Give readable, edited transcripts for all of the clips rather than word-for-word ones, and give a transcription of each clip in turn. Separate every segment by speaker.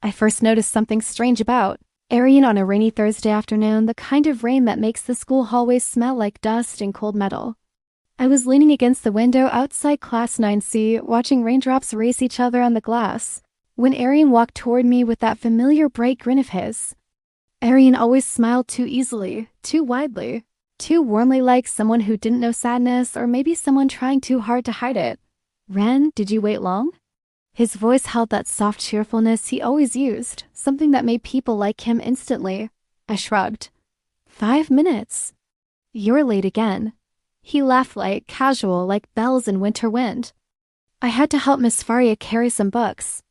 Speaker 1: I first noticed something strange about Arian on a rainy Thursday afternoon, the kind of rain that makes the school hallways smell like dust and cold metal. I was leaning against the window outside Class 9C, watching raindrops race each other on the glass, when Arian walked toward me with that familiar bright grin of his. Arian always smiled too easily, too widely, too warmly, like someone who didn't know sadness, or maybe someone trying too hard to hide it. "Ren, did you wait long?" His voice held that soft cheerfulness he always used, something that made people like him instantly. I shrugged. 5 minutes. "You're late again." He laughed light, casual, like bells in winter wind. "I had to help Miss Faria carry some books.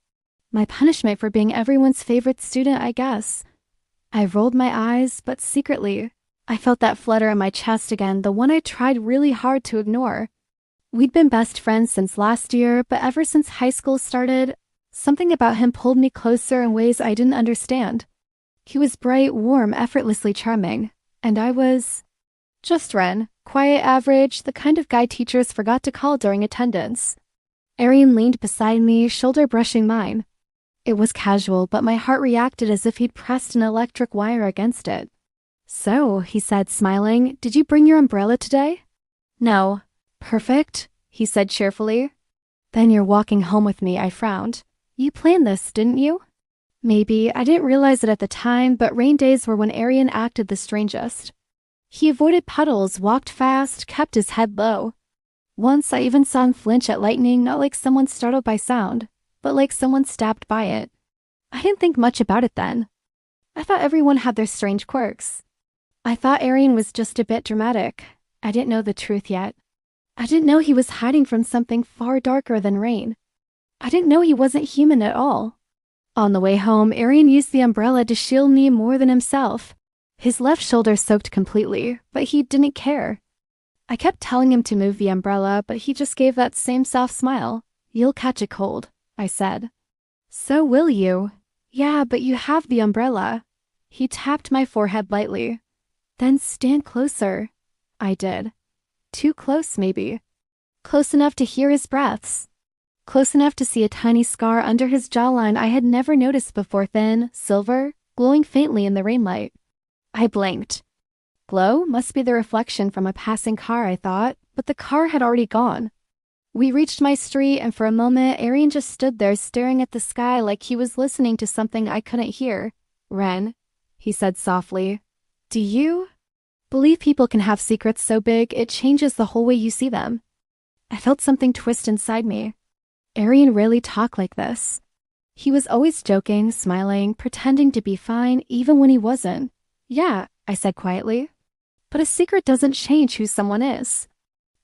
Speaker 1: My punishment for being everyone's favorite student, I guess." I rolled my eyes, but secretly, I felt that flutter in my chest again, the one I tried really hard to ignore. We'd been best friends since last year, but ever since high school started, something about him pulled me closer in ways I didn't understand. He was bright, warm, effortlessly charming, and I was just Ren, quiet, average, the kind of guy teachers forgot to call during attendance. Arian leaned beside me, shoulder brushing mine. It was casual, but my heart reacted as if he'd pressed an electric wire against it. "So," he said, smiling, "did you bring your umbrella today?" "No." "Perfect," he said cheerfully. "Then you're walking home with me," I frowned. "You planned this, didn't you?" Maybe. I didn't realize it at the time, but rain days were when Arian acted the strangest. He avoided puddles, walked fast, kept his head low. Once I even saw him flinch at lightning, not like someone startled by sound, but like someone stabbed by it. I didn't think much about it then. I thought everyone had their strange quirks. I thought Arian was just a bit dramatic. I didn't know the truth yet. I didn't know he was hiding from something far darker than rain. I didn't know he wasn't human at all. On the way home, Arian used the umbrella to shield me more than himself. His left shoulder soaked completely, but he didn't care. I kept telling him to move the umbrella, but he just gave that same soft smile. "You'll catch a cold," I said. "So will you." "Yeah, but you have the umbrella." He tapped my forehead lightly. "Then stand closer." I did. Too close, maybe. Close enough to hear his breaths. Close enough to see a tiny scar under his jawline I had never noticed before, thin, silver, glowing faintly in the rainlight. I blinked. Glow must be the reflection from a passing car, I thought, but the car had already gone. We reached my street, and for a moment, Arian just stood there staring at the sky like he was listening to something I couldn't hear. "Ren," he said softly, "do you believe people can have secrets so big it changes the whole way you see them?" I felt something twist inside me. Arian rarely talked like this. He was always joking, smiling, pretending to be fine, even when he wasn't. "Yeah," I said quietly. "But a secret doesn't change who someone is.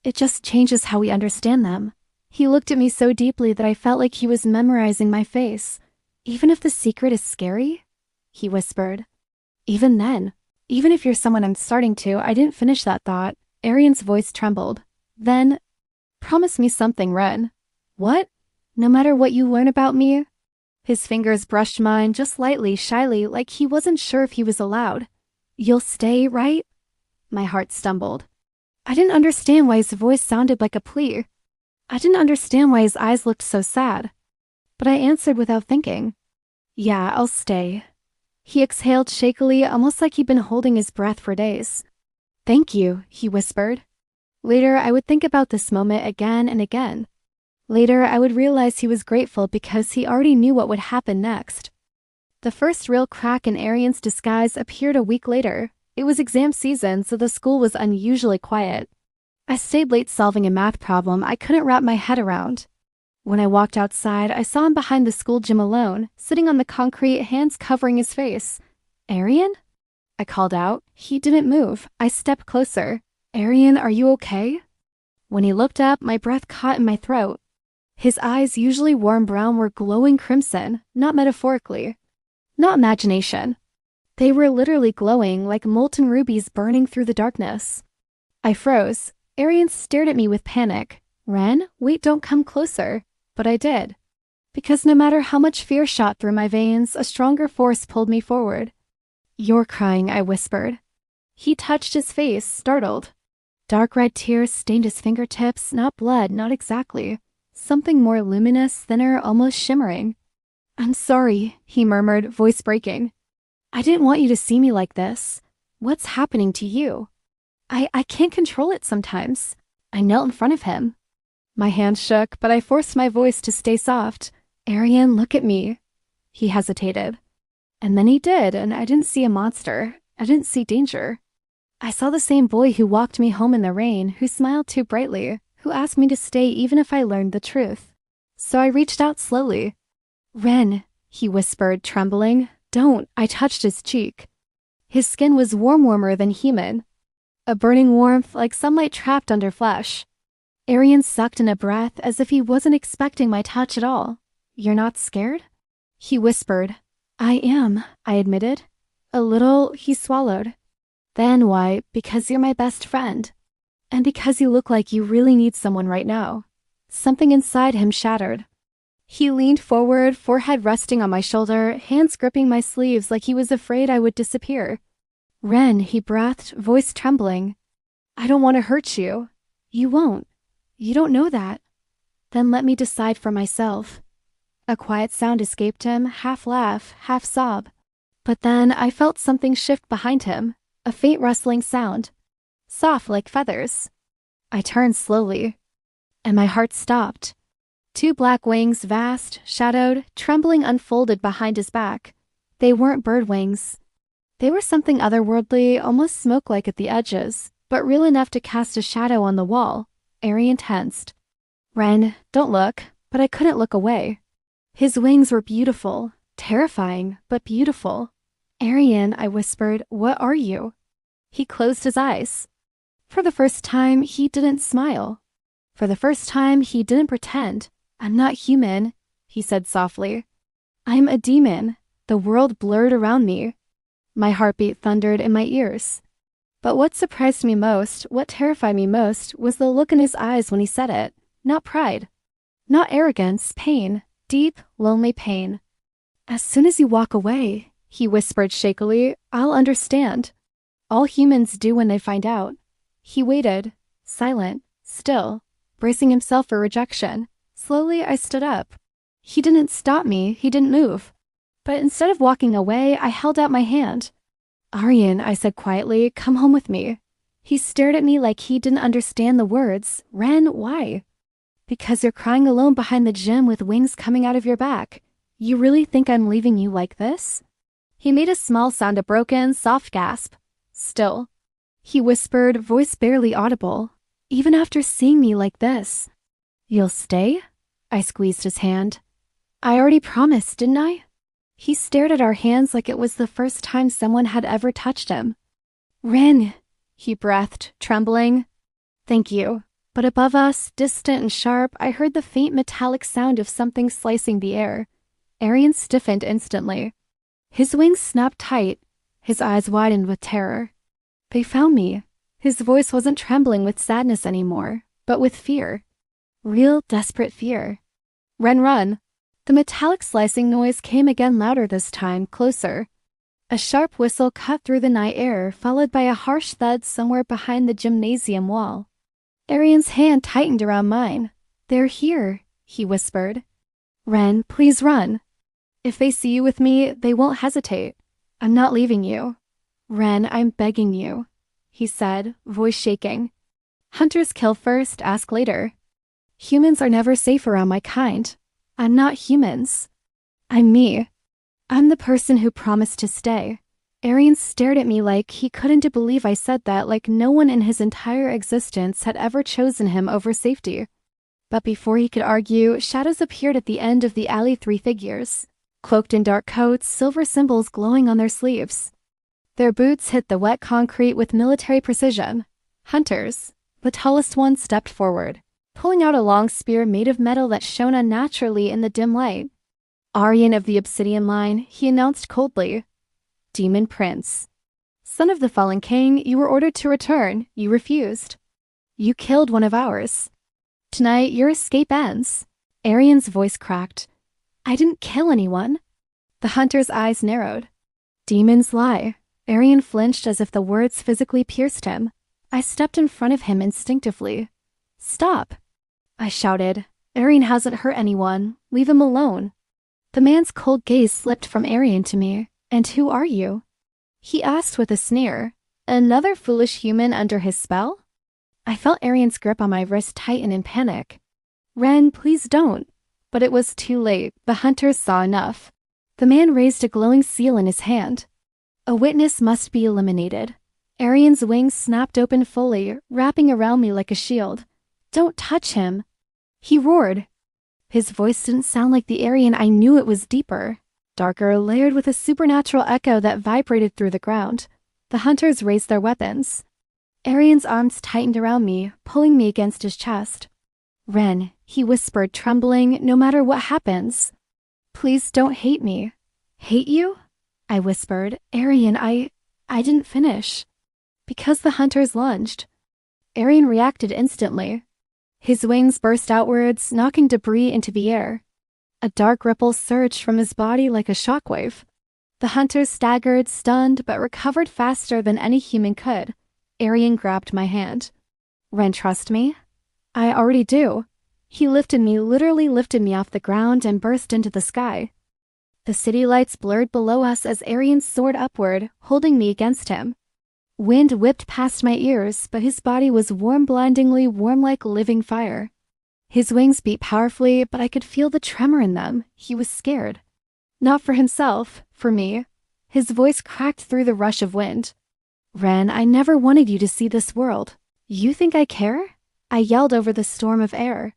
Speaker 1: It just changes how we understand them." He looked at me so deeply that I felt like he was memorizing my face. "Even if the secret is scary?" he whispered. "Even then. Even if you're someone I'm starting to," I didn't finish that thought. Arian's voice trembled. "Then, promise me something, Ren." "What?" "No matter what you learn about me." His fingers brushed mine just lightly, shyly, like he wasn't sure if he was allowed. "You'll stay, right?" My heart stumbled. I didn't understand why his voice sounded like a plea. I didn't understand why his eyes looked so sad. But I answered without thinking. "Yeah, I'll stay." He exhaled shakily, almost like he'd been holding his breath for days. "Thank you," he whispered. Later, I would think about this moment again and again. Later, I would realize he was grateful because he already knew what would happen next. The first real crack in Arian's disguise appeared a week later. It was exam season, so the school was unusually quiet. I stayed late solving a math problem I couldn't wrap my head around. When I walked outside, I saw him behind the school gym alone, sitting on the concrete, hands covering his face. "Arian?" I called out. He didn't move. I stepped closer. "Arian, are you okay?" When he looked up, my breath caught in my throat. His eyes, usually warm brown, were glowing crimson, not metaphorically. Not imagination. They were literally glowing, like molten rubies burning through the darkness. I froze. Arian stared at me with panic. "Ren, wait, don't come closer." But I did. Because no matter how much fear shot through my veins, a stronger force pulled me forward. "You're crying," I whispered. He touched his face, startled. Dark red tears stained his fingertips, not blood, not exactly. Something more luminous, thinner, almost shimmering. I'm sorry, he murmured, voice breaking. I didn't want you to see me like this. What's happening to you? I can't control it sometimes. I knelt in front of him. My hand shook, but I forced my voice to stay soft. Arian, look at me. He hesitated. And then he did, and I didn't see a monster. I didn't see danger. I saw the same boy who walked me home in the rain, who smiled too brightly, who asked me to stay even if I learned the truth. So I reached out slowly. Ren, he whispered, trembling. Don't. I touched his cheek. His skin was warmer than human. A burning warmth like sunlight trapped under flesh. Arian sucked in a breath as if he wasn't expecting my touch at all. You're not scared? He whispered. I am, I admitted. A little, he swallowed. Then why? Because you're my best friend. And because you look like you really need someone right now. Something inside him shattered. He leaned forward, forehead resting on my shoulder, hands gripping my sleeves like he was afraid I would disappear. Ren, he breathed, voice trembling. I don't want to hurt you. You won't. You don't know that. Then let me decide for myself. A quiet sound escaped him, half laugh, half sob. But then I felt something shift behind him, a faint rustling sound, soft like feathers. I turned slowly, and my heart stopped. Two black wings, vast, shadowed, trembling, unfolded behind his back. They weren't bird wings. They were something otherworldly, almost smoke-like at the edges, but real enough to cast a shadow on the wall. Arian tensed. Ren, don't look, but I couldn't look away. His wings were beautiful, terrifying, but beautiful. Arian, I whispered, what are you? He closed his eyes. For the first time, he didn't smile. For the first time, he didn't pretend. I'm not human, he said softly. I'm a demon. The world blurred around me. My heartbeat thundered in my ears. But what surprised me most, what terrified me most, was the look in his eyes when he said it. Not pride. Not arrogance, pain. Deep, lonely pain. As soon as you walk away, he whispered shakily, I'll understand. All humans do when they find out. He waited, silent, still, bracing himself for rejection. Slowly, I stood up. He didn't stop me, he didn't move. But instead of walking away, I held out my hand. Arian, I said quietly, come home with me. He stared at me like he didn't understand the words. Ren, why? Because you're crying alone behind the gym with wings coming out of your back. You really think I'm leaving you like this? He made a small sound, a broken, soft gasp. Still. He whispered, voice barely audible. Even after seeing me like this. You'll stay? I squeezed his hand. I already promised, didn't I? He stared at our hands like it was the first time someone had ever touched him. Ren, he breathed, trembling. Thank you. But above us, distant and sharp, I heard the faint metallic sound of something slicing the air. Arian stiffened instantly. His wings snapped tight. His eyes widened with terror. They found me. His voice wasn't trembling with sadness anymore, but with fear. Real, desperate fear. Ren, run. The metallic slicing noise came again, louder this time, closer. A sharp whistle cut through the night air, followed by a harsh thud somewhere behind the gymnasium wall. Arian's hand tightened around mine. They're here, he whispered. Ren, please run. If they see you with me, they won't hesitate. I'm not leaving you. Ren, I'm begging you, he said, voice shaking. Hunters kill first, ask later. Humans are never safe around my kind. I'm not humans. I'm me. I'm the person who promised to stay. Arian stared at me like he couldn't believe I said that, like no one in his entire existence had ever chosen him over safety. But before he could argue, shadows appeared at the end of the alley, 3 figures, cloaked in dark coats, silver symbols glowing on their sleeves. Their boots hit the wet concrete with military precision. Hunters. The tallest one stepped forward, pulling out a long spear made of metal that shone unnaturally in the dim light. Arian of the Obsidian line, he announced coldly. Demon Prince. Son of the fallen king, you were ordered to return. You refused. You killed one of ours. Tonight, your escape ends. Arian's voice cracked. I didn't kill anyone. The hunter's eyes narrowed. Demons lie. Arian flinched as if the words physically pierced him. I stepped in front of him instinctively. Stop, I shouted. Arian hasn't hurt anyone. Leave him alone. The man's cold gaze slipped from Arian to me. And who are you? He asked with a sneer. Another foolish human under his spell? I felt Arian's grip on my wrist tighten in panic. Ren, please don't. But it was too late. The hunters saw enough. The man raised a glowing seal in his hand. A witness must be eliminated. Arian's wings snapped open fully, wrapping around me like a shield. Don't touch him. He roared. His voice didn't sound like the Arian I knew. It was deeper, darker, layered with a supernatural echo that vibrated through the ground. The hunters raised their weapons. Arian's arms tightened around me, pulling me against his chest. Ren, he whispered, trembling, no matter what happens. Please don't hate me. Hate you? I whispered. Arian, I didn't finish. Because the hunters lunged. Arian reacted instantly. His wings burst outwards, knocking debris into the air. A dark ripple surged from his body like a shockwave. The hunters staggered, stunned, but recovered faster than any human could. Arian grabbed my hand. Ren, trust me? I already do. He lifted me, literally lifted me off the ground and burst into the sky. The city lights blurred below us as Arian soared upward, holding me against him. Wind whipped past my ears, but his body was warm, blindingly warm like living fire. His wings beat powerfully, but I could feel the tremor in them. He was scared. Not for himself, for me. His voice cracked through the rush of wind. Ren, I never wanted you to see this world. You think I care? I yelled over the storm of air.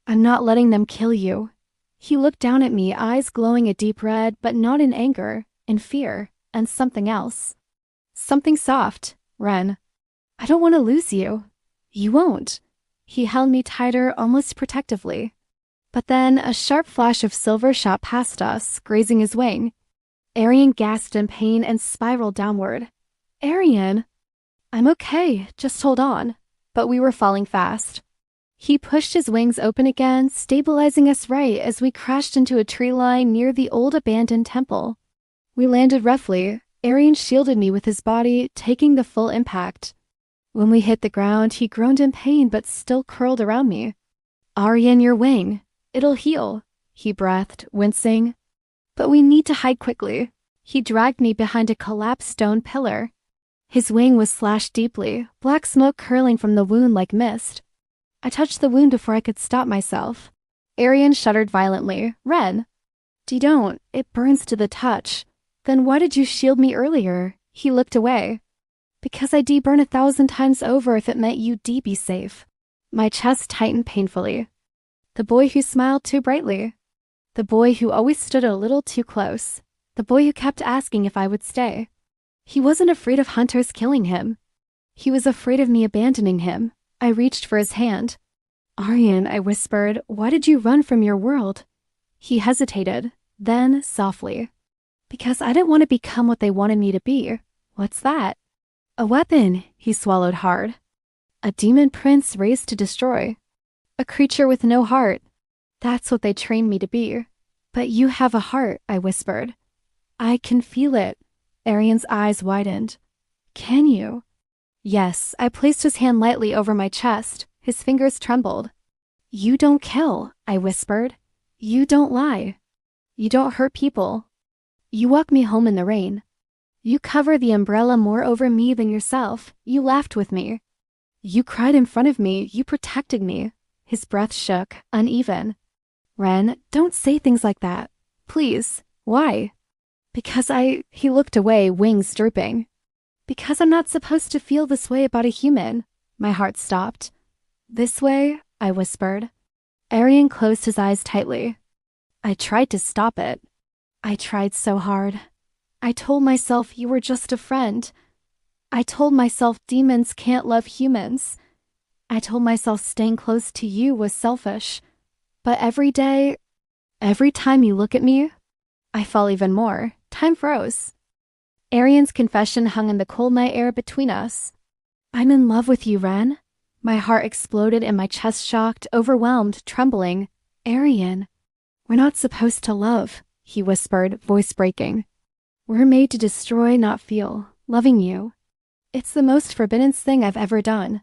Speaker 1: I'm not letting them kill you. He looked down at me, eyes glowing a deep red, but not in anger, in fear, and something else. Something soft, Ren. I don't want to lose you. You won't. He held me tighter, almost protectively. But then a sharp flash of silver shot past us, grazing his wing. Arian gasped in pain and spiraled downward. Arian! I'm okay, just hold on. But we were falling fast. He pushed his wings open again, stabilizing us right as we crashed into a tree line near the old abandoned temple. We landed roughly. Arian shielded me with his body, taking the full impact. When we hit the ground, he groaned in pain but still curled around me. Arian, your wing. It'll heal, he breathed, wincing. But we need to hide quickly. He dragged me behind a collapsed stone pillar. His wing was slashed deeply, black smoke curling from the wound like mist. I touched the wound before I could stop myself. Arian shuddered violently. Ren! Don't. It burns to the touch. Then why did you shield me earlier? He looked away. Because I'd burn 1,000 times over if it meant you'd be safe. My chest tightened painfully. The boy who smiled too brightly. The boy who always stood a little too close. The boy who kept asking if I would stay. He wasn't afraid of hunters killing him. He was afraid of me abandoning him. I reached for his hand. Arian, I whispered, why did you run from your world? He hesitated, then softly. Because I didn't want to become what they wanted me to be. What's that? A weapon, he swallowed hard. A demon prince raised to destroy. A creature with no heart. That's what they trained me to be. But you have a heart, I whispered. I can feel it. Arian's eyes widened. Can you? Yes, I placed his hand lightly over my chest. His fingers trembled. You don't kill, I whispered. You don't lie. You don't hurt people. You walk me home in the rain. You cover the umbrella more over me than yourself. You laughed with me. You cried in front of me. You protected me. His breath shook, uneven. Ren, don't say things like that. Please. Why? Because he looked away, wings drooping. Because I'm not supposed to feel this way about a human. My heart stopped. This way, I whispered. Arian closed his eyes tightly. I tried to stop it. I tried so hard. I told myself you were just a friend. I told myself demons can't love humans. I told myself staying close to you was selfish. But every day, every time you look at me, I fall even more. Time froze. Arian's confession hung in the cold night air between us. I'm in love with you, Ren. My heart exploded and my chest shocked, overwhelmed, trembling. Arian, we're not supposed to love, he whispered, voice breaking. We're made to destroy, not feel. Loving you. It's the most forbidden thing I've ever done.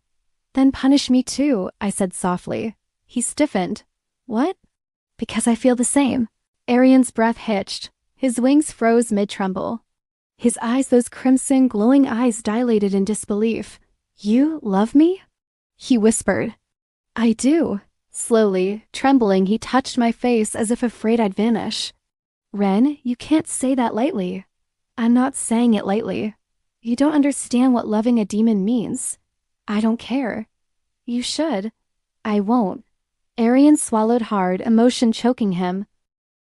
Speaker 1: Then punish me too, I said softly. He stiffened. What? Because I feel the same. Arian's breath hitched. His wings froze mid-tremble. His eyes, those crimson, glowing eyes, dilated in disbelief. You love me? He whispered. I do. Slowly, trembling, he touched my face as if afraid I'd vanish. Ren, you can't say that lightly. I'm not saying it lightly. You don't understand what loving a demon means. I don't care. You should. I won't. Arian swallowed hard, emotion choking him.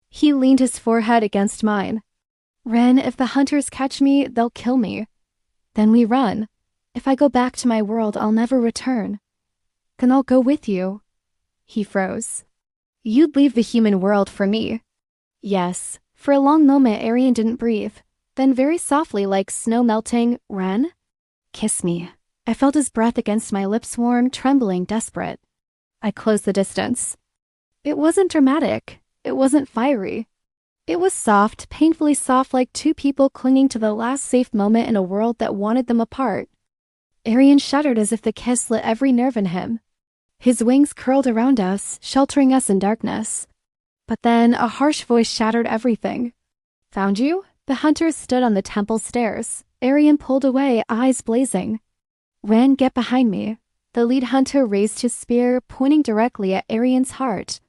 Speaker 1: He leaned his forehead against mine. Ren, if the hunters catch me, they'll kill me. Then we run. If I go back to my world, I'll never return. Then I'll go with you. He froze. You'd leave the human world for me. Yes. For a long moment, Arian didn't breathe. Then very softly, like snow melting, Ren? Kiss me. I felt his breath against my lips, warm, trembling, desperate. I closed the distance. It wasn't dramatic. It wasn't fiery. It was soft, painfully soft, like two people clinging to the last safe moment in a world that wanted them apart. Arian shuddered as if the kiss lit every nerve in him. His wings curled around us, sheltering us in darkness. But then a harsh voice shattered everything. Found you? The hunters stood on the temple stairs. Arian pulled away, eyes blazing. Ren, get behind me. The lead hunter raised his spear, pointing directly at Arian's heart.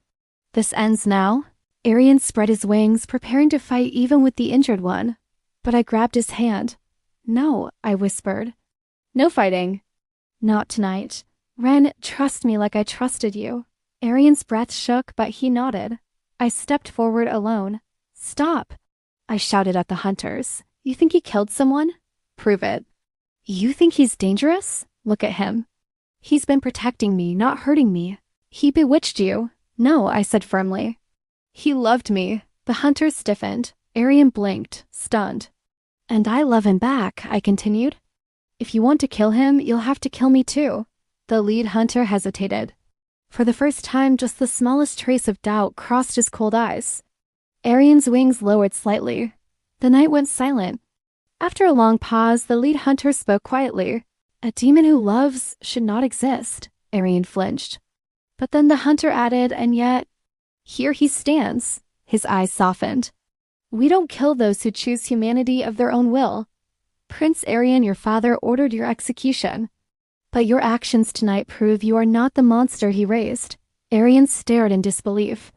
Speaker 1: This ends now. Arian spread his wings, preparing to fight even with the injured one. But I grabbed his hand. No, I whispered. No fighting. Not tonight. Ren, trust me like I trusted you. Arian's breath shook, but he nodded. I stepped forward alone. Stop! I shouted at the hunters. You think he killed someone? Prove it. You think he's dangerous? Look at him. He's been protecting me, not hurting me. He bewitched you. No, I said firmly. He loved me. The hunter stiffened. Arian blinked, stunned. And I love him back, I continued. If you want to kill him, you'll have to kill me too. The lead hunter hesitated. For the first time, just the smallest trace of doubt crossed his cold eyes. Arian's wings lowered slightly. The night went silent. After a long pause, the lead hunter spoke quietly. A demon who loves should not exist. Arian flinched. But then the hunter added, and yet, here he stands. His eyes softened. We don't kill those who choose humanity of their own will. Prince Arian, your father, ordered your execution. But your actions tonight prove you are not the monster he raised. Arian stared in disbelief.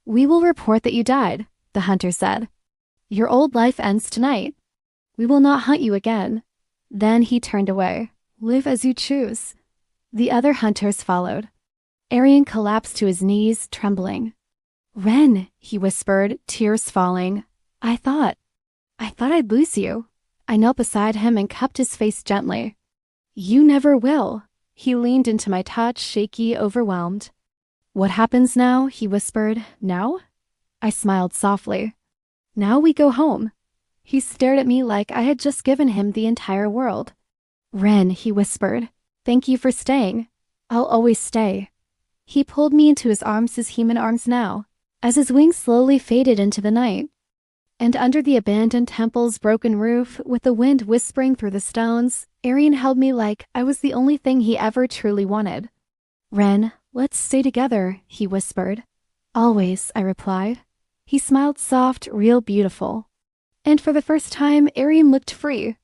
Speaker 1: We will report that you died, the hunter said. Your old life ends tonight. We will not hunt you again. Then he turned away. Live as you choose. The other hunters followed. Arian collapsed to his knees, trembling. Ren, he whispered, tears falling. I thought I'd lose you. I knelt beside him and cupped his face gently. You never will. He leaned into my touch, shaky, overwhelmed. What happens now? He whispered. Now? I smiled softly. Now we go home. He stared at me like I had just given him the entire world. Ren, he whispered. Thank you for staying. I'll always stay. He pulled me into his arms, his human arms now, as his wings slowly faded into the night. And under the abandoned temple's broken roof, with the wind whispering through the stones, Arian held me like I was the only thing he ever truly wanted. Ren, let's stay together, he whispered. Always, I replied. He smiled soft, real beautiful. And for the first time, Arian looked free.